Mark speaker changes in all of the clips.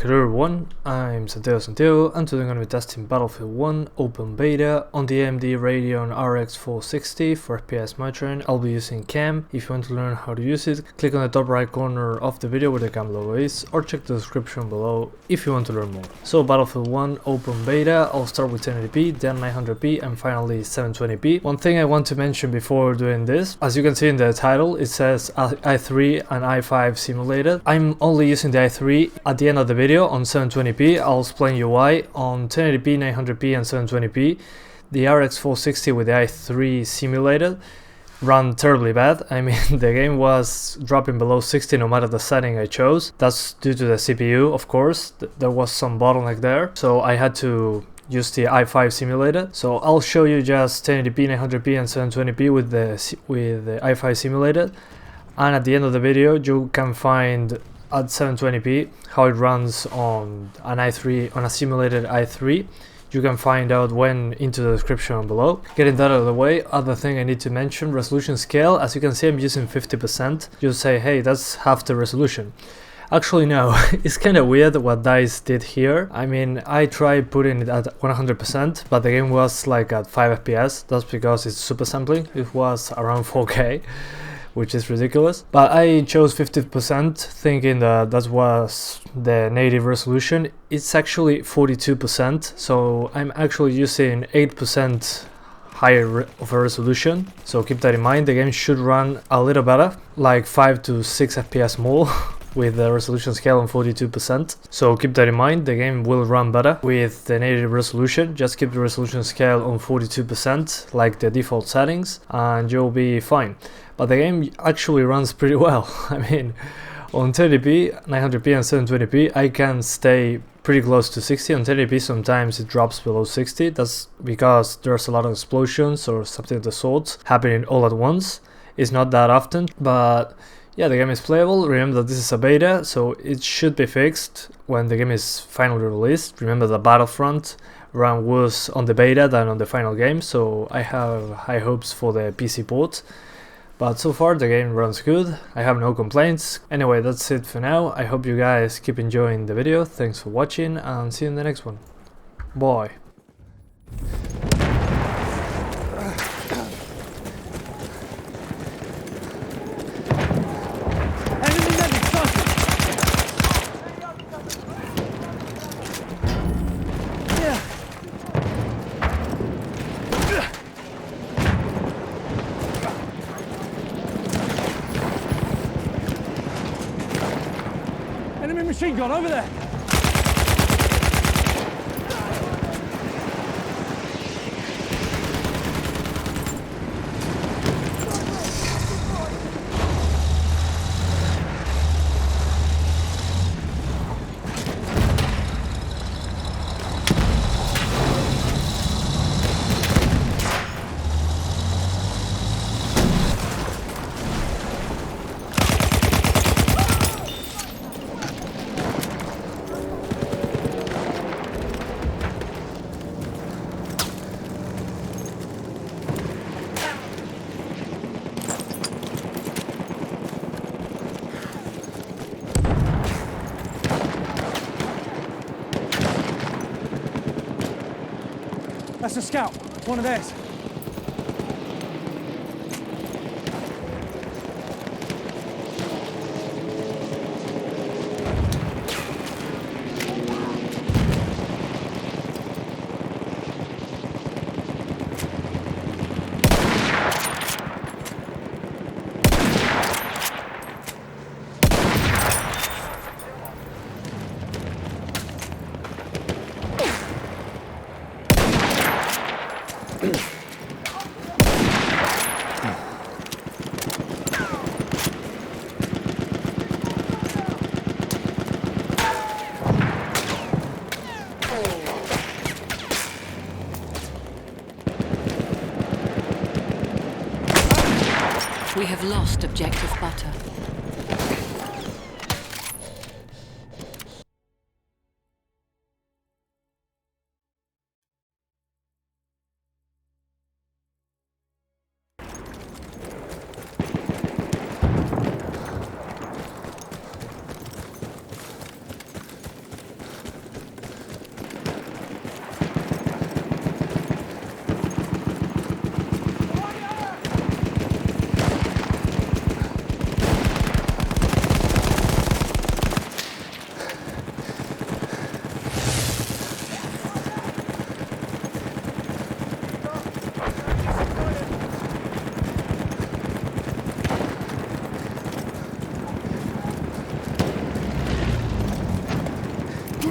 Speaker 1: Hello everyone, I'm Santiago, and today I'm going to be testing Battlefield 1 Open Beta on the AMD Radeon RX 460 for FPS monitoring. I'll be using CAM. If you want to learn how to use it, click on the top right corner of the video where the CAM logo is, or check the description below if you want to learn more. So Battlefield 1 Open Beta, I'll start with 1080p, then 900p, and finally 720p. One thing I want to mention before doing this, as you can see in the title, it says i3 and i5 simulated. I'm only using the i3. At the end of the video on 720p, I'll explain you why. On 1080p, 900p, and 720p, the RX 460 with the i3 simulated ran terribly bad. I mean, the game was dropping below 60 no matter the setting I chose. That's due to the CPU, of course. There was some bottleneck there, so I had to use the i5 simulated. So I'll show you just 1080p, 900p, and 720p with the i5 simulated. And at the end of the video, you can find at 720p how it runs on an i3, on a simulated i3. You can find out when into the description below. Getting that out of the way, other thing I need to mention, resolution scale. As you can see, I'm using 50%. You'll say, hey, that's half the resolution. Actually no, it's kind of weird what DICE did here. I mean, I tried putting it at 100%, but the game was like at 5 FPS. That's because it's super sampling. It was around 4K. Which is ridiculous, but I chose 50% thinking that that was the native resolution. It's actually 42%, so I'm actually using 8% higher of a resolution, so keep that in mind. The game should run a little better, like 5 to 6 FPS more with the resolution scale on 42%, so keep that in mind. The game will run better with the native resolution. Just keep the resolution scale on 42% like the default settings and you'll be fine. But the game actually runs pretty well. I mean, on 1080p, 900p, and 720p, I can stay pretty close to 60. On 1080p, sometimes it drops below 60. That's because there's a lot of explosions or something of the sort happening all at once. It's not that often, but yeah, the game is playable. Remember that this is a beta, so it should be fixed when the game is finally released. Remember that Battlefront ran worse on the beta than on the final game, so I have high hopes for the PC port. But so far the game runs good, I have no complaints. Anyway, that's it for now. I hope you guys keep enjoying the video. Thanks for watching and see you in the next one. Bye.
Speaker 2: Enemy machine gun over there! That's a scout. It's one of theirs.
Speaker 3: We have lost objective butter.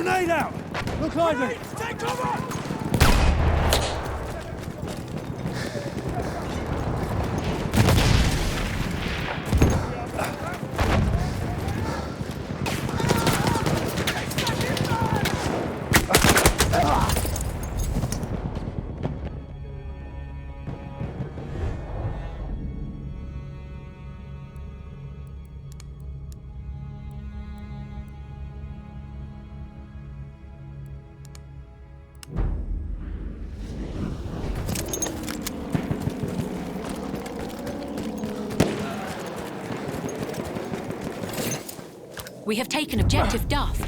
Speaker 2: Grenade out! Look lively! Take cover!
Speaker 3: We have taken objective Duff.